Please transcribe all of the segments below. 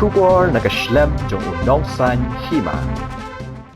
Shubor na Snem jong unongsan Hima.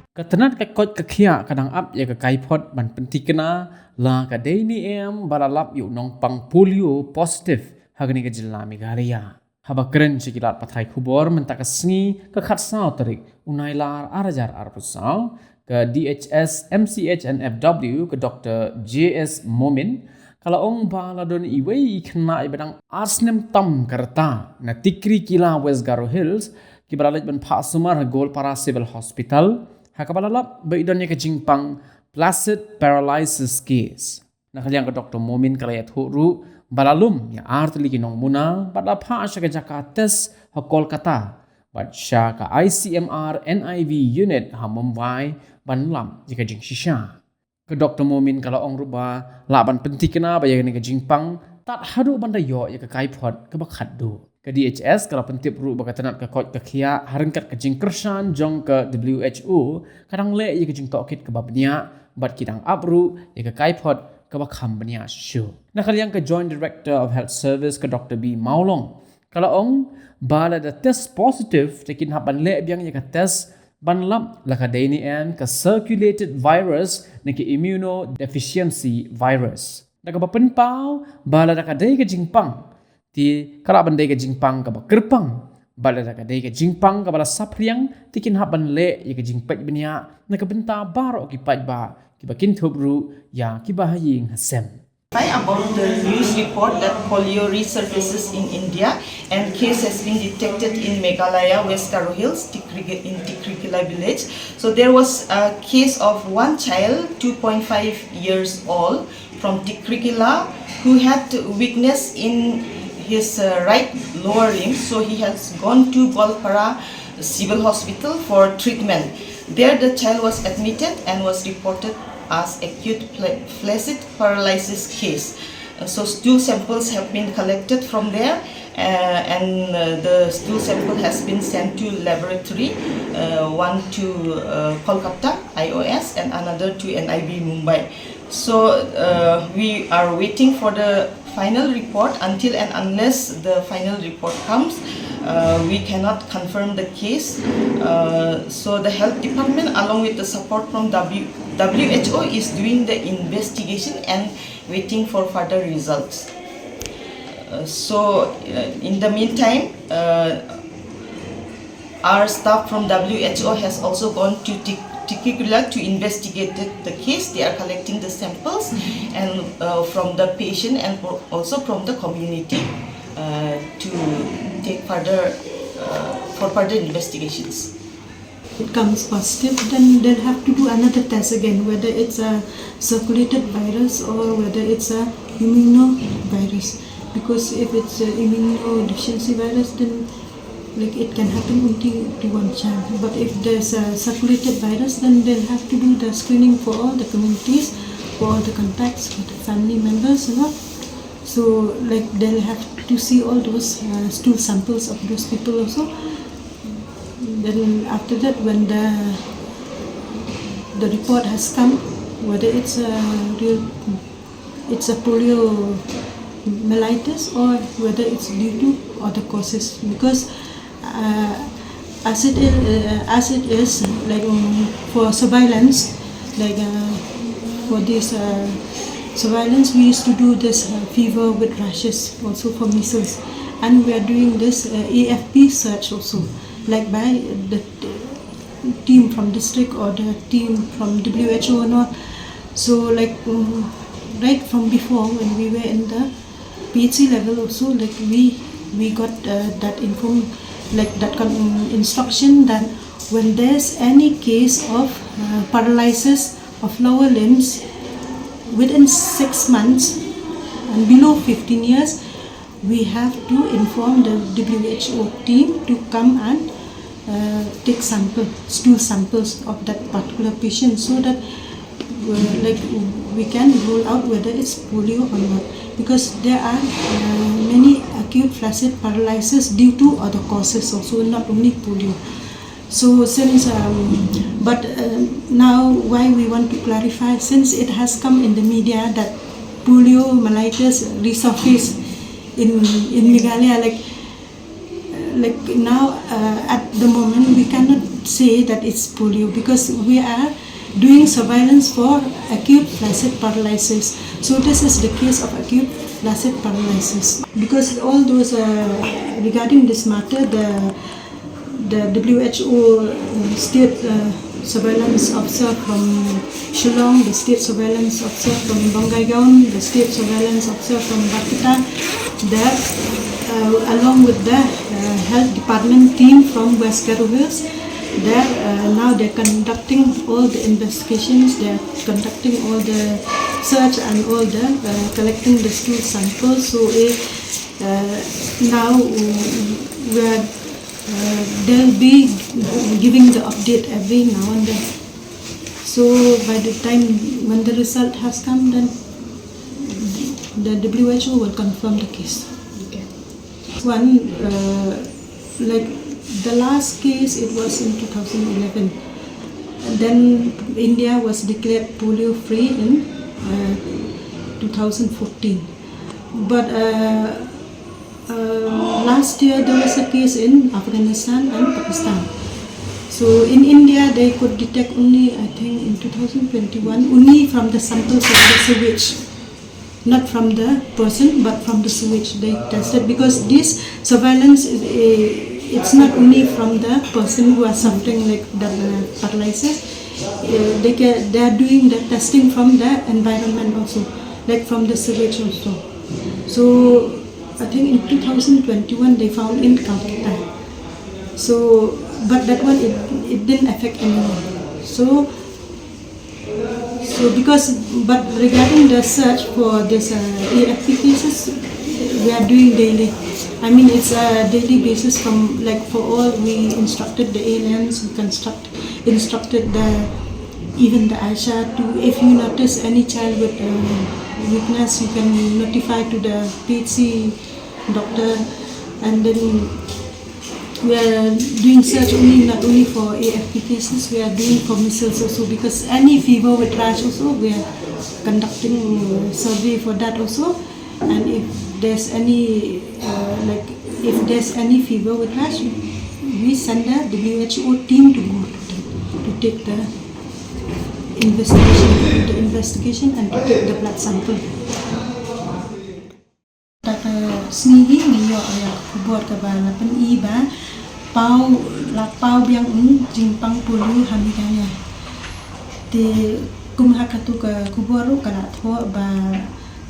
Katanat ka kot kakhia kadang up ya ka kaipot ban pentikna la ka daini balalap yu nong pang polio positive hagni ka jilla Meghalaya. Haba keren sikilat pathai khubor mentak sngi ka khatsau tarik unailar arajar arpusau ke DHS MCH and FW ke Dr. JS Momin kalau ong baladon iwei kena ibadang Snem tam karta na tikri kila West Garo Hills ki baralit ban Phah sumar gol para civil hospital hakabalalap baidonnya ke Jingpang Placid Paralysis case. Nakaliang ke Dr. Momin kalayat huru balalum ya artli kinong muna pada Phah siya ke Jakartes ha Kolkata bad siya ka ICMR NIV unit ha Mumbai banlam jika jing shisha. Ke Dr. Momin kalau ong ruba laban penting kena bayagan ke Jingpang tak hadu bandayo ya ke kaipot ke bakhadu. Ke DHS kalau pentip ru bakatanat ke kot ke kia harengkat ke jingkersan jong ke WHO kadang le ya ke jing Tohkit ke babnya bat kidang abru ya ke kaipot ke bakham bania shu. Nakaliang ke Joint Director of Health Service ke Dr. B Maulong kalau ong bala da test positive tekin haban le biang ya ke test banlam lakadaini ke circulated virus niki immunodeficiency virus. Daga bapenpau bala dakadai ke Jingpang ti kala bandai ke Jingpang ka kerpang bala dakadai ke Jingpang ka bala sapriang tikin haban le ya ke Jingpet benia nakabenta baro ki pajba ki bakin thobru ya ki bahaying hasem. About the news report that polio resurfaces in India and case has been detected in Meghalaya, West Garo Hills, in Tikrikila village. So there was a case of one child, 2.5 years old, from Tikrikila who had weakness in his right lower limb. So he has gone to Golpara Civil Hospital for treatment. There the child was admitted and was reported as acute Placid paralysis case. So stool samples have been collected from there and the stool sample has been sent to laboratory, one to Kolkata IOS and another to NIB Mumbai. So we are waiting for the final report. Until and unless the final report comes, we cannot confirm the case. So the health department along with the support from WHO is doing the investigation and waiting for further results. In the meantime, our staff from WHO has also gone to Tikrikila to investigate the case. They are collecting the samples and from the patient and also from the community to take further for further investigations. It comes positive, then they'll have to do another test again, whether it's a circulated virus or whether it's a immunovirus. Because if it's an immunodeficiency virus, then like it can happen only to one child. But if there's a circulated virus, then they'll have to do the screening for all the communities, for all the contacts, for the family members, you know. So like they'll have to see all those stool samples of those people also. Then after that, when the report has come, whether it's a poliomyelitis or whether it's due to other causes, because as it is like for surveillance, like for this surveillance, we used to do this fever with rashes also for measles, and we are doing this AFP search also, like by the team from district or the team from WHO or not. So like right from before when we were in the PhD level also, like we got that instruction that when there's any case of paralysis of lower limbs within 6 months and below 15 years, we have to inform the WHO team to come and take stool samples of that particular patient, so that like we can rule out whether it's polio or not, because there are many acute flaccid paralysis due to other causes also, not only polio. So since now why we want to clarify, since it has come in the media that poliomyelitis resurfaced in Meghalaya, like now at the moment we cannot say that it's polio because we are doing surveillance for acute flaccid paralysis. So this is the case of acute flaccid paralysis. Because all those regarding this matter, the WHO state surveillance officer from Khyllung, the state surveillance officer from Bangaigaon, the state surveillance officer from Barkita, that along with the health department team from West Garo Hills, now they're conducting all the investigations, they're conducting all the search and all the collecting the stool samples. So now they'll be giving the update every now and then. So by the time when the result has come, then the WHO will confirm the case. Okay. One, like the last case, it was in 2011. And then India was declared polio free in 2014. But last year there was a case in Afghanistan and Pakistan. So in India they could detect only, I think in 2021, only from the samples of the sewage. Not from the person, but from the sewage they tested, because this surveillance it's not only from the person who are suffering like the paralysis. They are doing the testing from the environment also, like from the sewage also. So I think in 2021 they found in Calcutta. So but that one it didn't affect anyone. So but regarding the search for this AFP cases, we are doing daily. I mean, it's a daily basis from, like, for all, we instructed the aliens, we instructed even the Aisha to, if you notice any child with weakness, you can notify to the PHC doctor, and then we are doing search not only for AFP cases, we are doing for measles also, because any fever with rash also, we are conducting survey for that also. And if there's any if there's any fever with rash, we send the WHO team to go to take the investigation and to take the blood sample. Snihi niyo ya kubor ka ba na pan iba pau biang Jingpang polio hamigaya te kumhakatu ka kuboru kana tho ba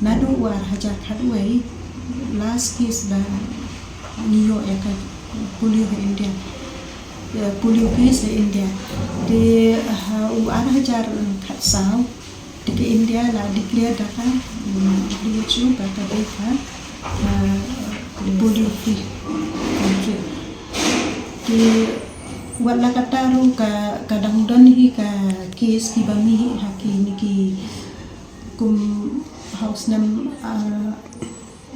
nadu war hajar khadwai last case ba niyo ya ka polio in India, polio case in India te war hajar khatsau ke India la declare data WHO ba ka data polio free country. Di wala kataru ka kadang don hi ka case ki bami haki niki kum house nam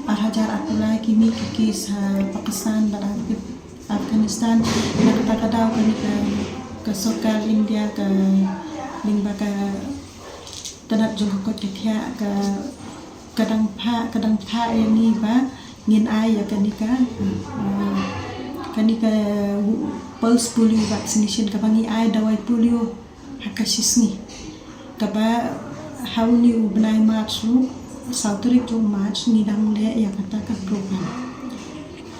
hajar apulai kimi ki case Pakistan dan Afghanistan nakatadaw kani ka sarkar India ka lingba ka tanat jungkot kithya ka kadang pha yani ba ngin ai ya kanika pulse polio vaccination kabangi ai dawai polio hakasisni kaba hauni ubnai marchu sautrik jo march ni dang le ya kata ka program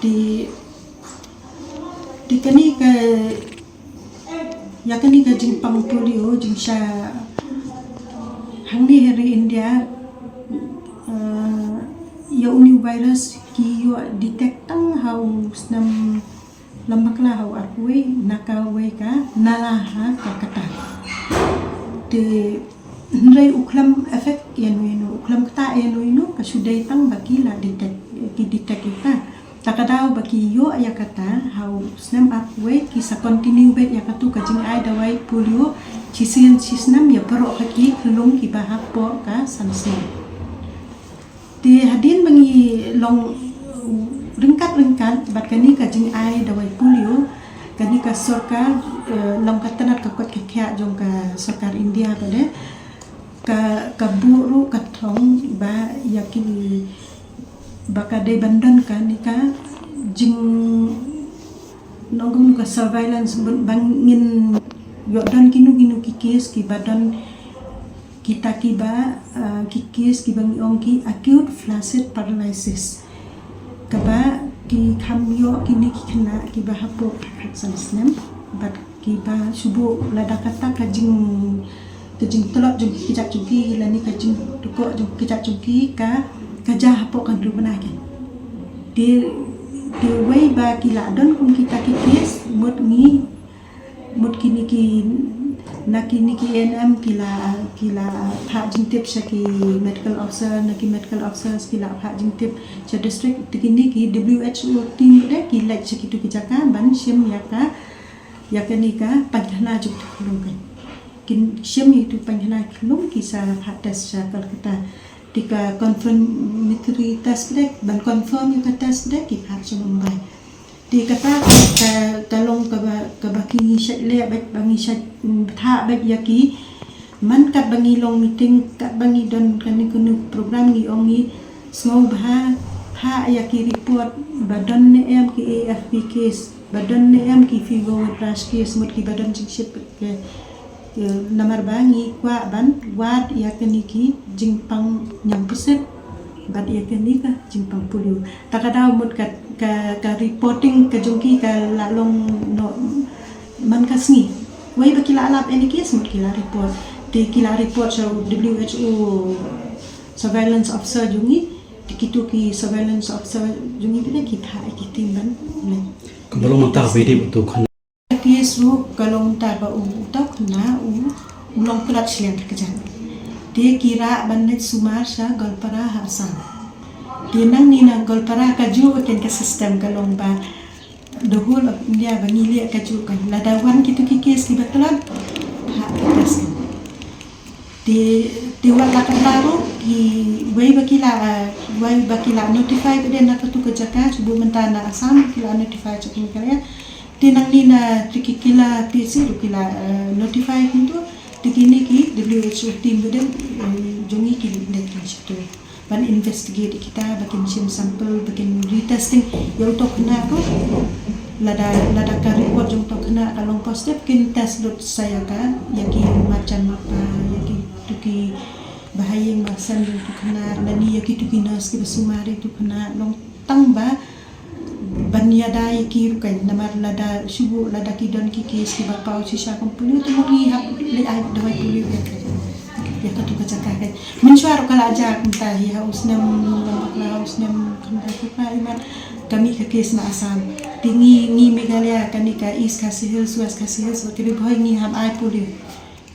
di kanika ya kanika Jingpang polio jingsha hangni hari India ya uni virus ki yo detectang how Snem lambakla how arwe nakawe ka nalaha ka kata de nrai uklam effect yanu uklam kata yanu ka sudai tang bakila detect kita takadaw baki yo ya kata how Snem arwe ki sa continue bet ya katu ka jing ai dawai polio chisian Snem ya pero haki Khyllung ki bahap po ka sansem di hadin bangi long ringkat bat kani ka jing ai dawai polio kani ka sarkar long katanat ka kot kya jong ka sarkar India pada ka buru ka thong ba yakin baka dai bandan kani ka jing nongong ka surveillance bangin yo don kinu kikis ki badan kita kiba kikis ki bangi ongki acute flaccid paralysis kaba ki khamyo kini kina kiba hapo haksan snem bat kiba subu lada kata kajing telok jung kijak jungki lani kajing tukok jung kijak jungki ka kajah hapo kan ru benakan di way ba kila don kum kita kikis mut kini ki nakini ki NM kila Phah jingtip syaki medical officer naki medical officer kila Phah jingtip cha district tikini ki WHO team de kila syaki tu kijaka ban syem yaka nika panjana juk Khyllung kin syem itu panjana Khyllung kisah Phah test syakal kita tika confirmatory test de ban confirm yu test de ki Phah Mumbai di kata kalong kabaki syat le bet bangi syat tha bet yaki man kat bangi long meeting kat bangi don kani kunu program ni ongi smau bah yaki report badan ne em ki AFP case badan ne em ki fever rash case mut ki badan jingship ke namar bangi kwa ban wad yakani ki Jingpang nyam persen bad yakani ka Jingpang polio takada mut ka reporting ka jongki ka lalong no man kasngi wai ba kila alap any case mut kila report di kila report so WHO surveillance officer jongi dikitu ki surveillance officer jongi bida kita timban kalau mata bedi betul kan case ru kalong ta ba utak na ulong pelat slian kejan dia kira bannet sumar sa golpara harsan dia nang ni na golpara kaju akan ke sistem kalong ba the whole of India bangilia kaju kan ladawan kitu kikis di batalan atas di wala kataru ki wai bakila notify dia nak tu kejaka subuh mentana asam kila notify cekin kalian di nang ni na trikikila PC kila notify itu digini ki WHO team beden jongi ki net situ ban investigate kita bakin sim sampel bakin retesting yang to kena tu lada ka report jong to kena kalong positif kin test lot saya kan yaki macam apa yaki tuki bahayang basan jong to kena lani yaki tuki nas ki sumari tu kena long tang ba banyada yaki kan namar lada subu lada ki don ki kes ki bapau sisa kompuli tu muri hab le ai dawai puli ya katu kacaka kan mensuar kala aja kunta ya Snem kanda ka iman kami ke kes na asam tingi ni Meghalaya kanika East Khasi Hills West Khasi Hills waktu boy ni ham ai puli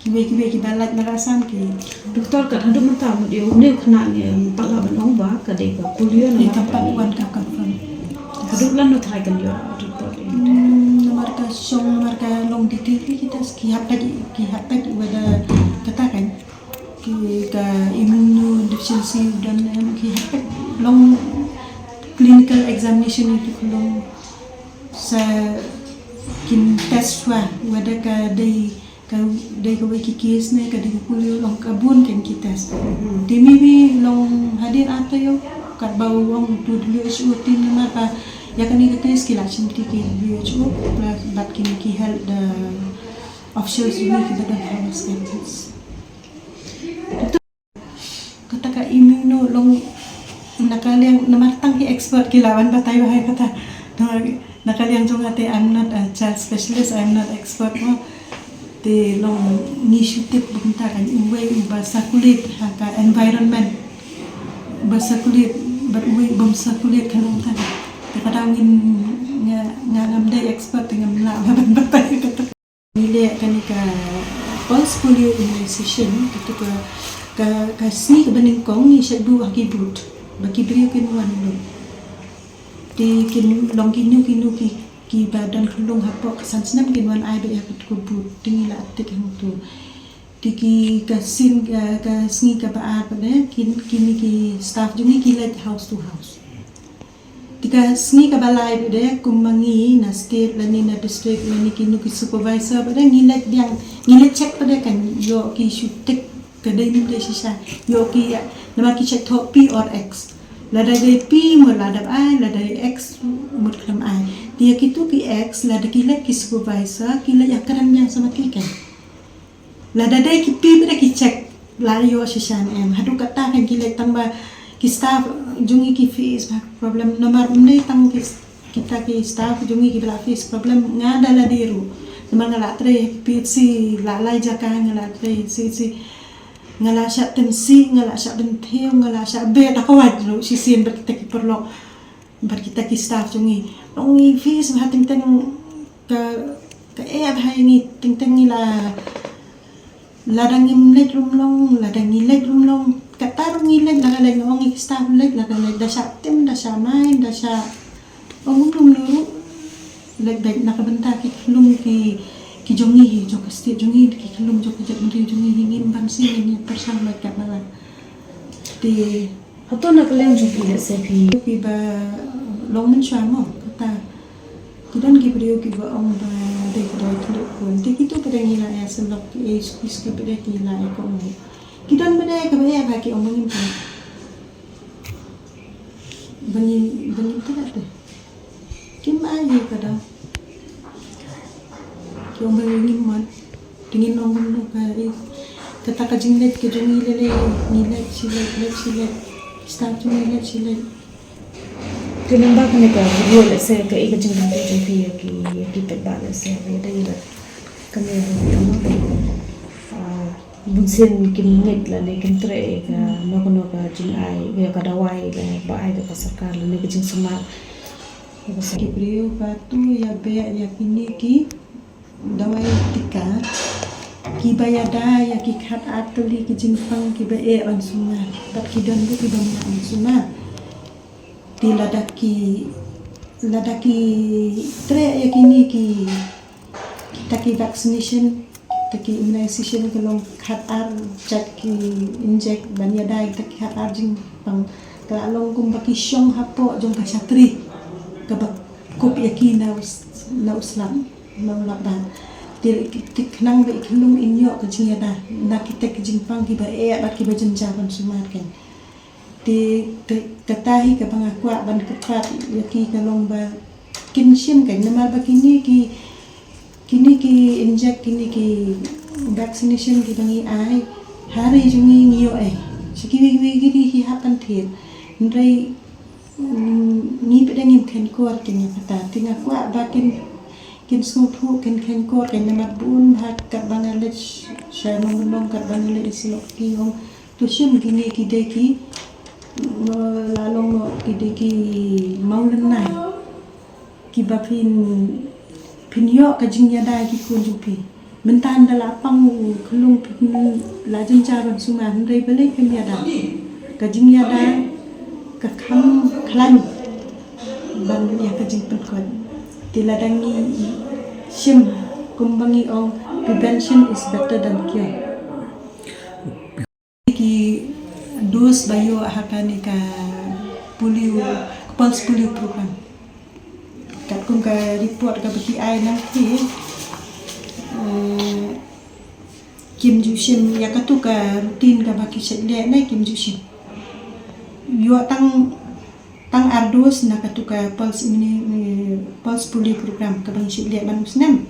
kiwe ki balat na asam ki doktor kat handu mata mo dia ne khna ni pala banong ba ka de ka polio ni tempat wan ka confirm haduk lan no thai kan yo report marka song marka long detail kita ki hapat wada katakan ki ka immunodeficiency dan ki hapat long clinical examination itu long sa kin test wada ka dai ka wiki case ne ka di polio long kabun kan kita di maybe long hadir atau yo kat bau wong tu WHO team marka ya kan ni tes kila chinti ki WHO plus bat kini ki held the officials ni kita dah harus campus kata ka immuno long nakaliang namatang ki expert kilawan batay bahay kata nakaliang jong ate I'm not a child specialist I'm not expert mo te long ni shutip bunta kan uwe ba circulate ka environment ba circulate but uwe bom circulate kan long tan kadang ngam dai expert ngam la batay kata nile kanika pulse polio immunization kata ka sni ka baning kong ni syadu akibut bagi brio kin wan lo di kin long kinu ki badan Khyllung hapok san Snem kin wan ai be akut ko but tingi la atik hang tu tiki ka sin ka sni ka ba pada kini ki staff jungi ki let house to house tika sni ka balai bude kumangi na state lani na district lani kinu ki supervisor pada ngilet check pada kan yo ki syutik kedai ni de sisa yo ki nama ki check thok P or X lada de P mo lada I lada X mo klam I dia kitu PX la da kila ki supervisor kila yakaran yang sama kikan la da dai ki pi da ki check la yo shishan em hadu kata kan kila tambah ki staff jungi ki fees problem nomor mne tang kita ki staff jungi ki bla fees problem ngada la diru memang ngala tre pi si la lai jaka ngala tre si ngala sya tensi ngala sya bentheu ngala sya be ta kawad lu si sin berkita ki perlo berkita ki staff jungi ongi fees ha ting teng ka hai ni ting teng ni la dangim lek rumlong la dangi lek rumlong ka tarung ni lek la lek ongi ki staff lek la lek da sya tim da sya main da sya ongum lu lek baik nakabenta ki Khyllung ki jongi jo kasti jongi ki Khyllung jo kajak meri jongi hingin ban si ni persang mak ka mala ti hato nak leng jupi le se phi ki ba long men sha mo kata kidan ki brio ki ba ong ba de ko tu ko ti ki tu pada ni la ya selok ki ki pada ki la ko kidan bade ka ba ba ki ong ngin pa bani ta ta kim ai kada yung ngin man tingin nong no ka kata ka jinglet ke jongi lele nilet chile start to nilet chile tinamba ka ne ka video le se ka ik jing na jupi ki pe ba le se ve da ila kame tama bunsen kim net la le kim tre ka no ka jing ai ve ka dawai le ba ai ka sarkar le ka jing sama ki brio batu ya be ya kini ki dawai tika ki bayada ya ki khat atuli ki Jingpang ki ba on sunga tak ki dan ki ba on sunga di ladaki tre ya kini ki taki vaccination taki immunization kalau khat ar chat ki inject banyada taki khat ar Jingpang kalong kum baki syong hapo jong ka satri ka ba kop yaki na uslam nang ba tik nang ba Khyllung inyo ka jingada na kita ki Jingpang ki ba ba ki ba jenjaban sumarken ti katahi ka pangakwa ban kepat yaki kalong ba kinshim kan namal ba kini ki inject kini ki vaccination ki bangi ai hari jungi ngiyo sikiri giri hi hapan thir ndrai ni pedang im ken kor kin kata tinga kwa ba kin snopu ken kor ken namat bun hat ka Bangladesh shay mong ka Bangladesh silok ki hong to sim gini ki de ki lalong no ki de ki maulan nai ki ba pinyo ka jingya da ki kun jupi mentan da lapang Khyllung la jenjaban suman rei balik ke miada ka jingya da ka kham khlan ban ya ka jingpan ko tiladangi sim kumbangi ong prevention is better than cure ki dos bayo hakani ka polio pulse polio program kat kung ka report ka baki ai nang ki kim jusim ya ka tu ka routine ka baki sedle nai kim jusim yo tang ardos na katuka pulse polio program ka bang sidle ban Snem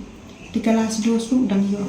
di kelas 2 dang yo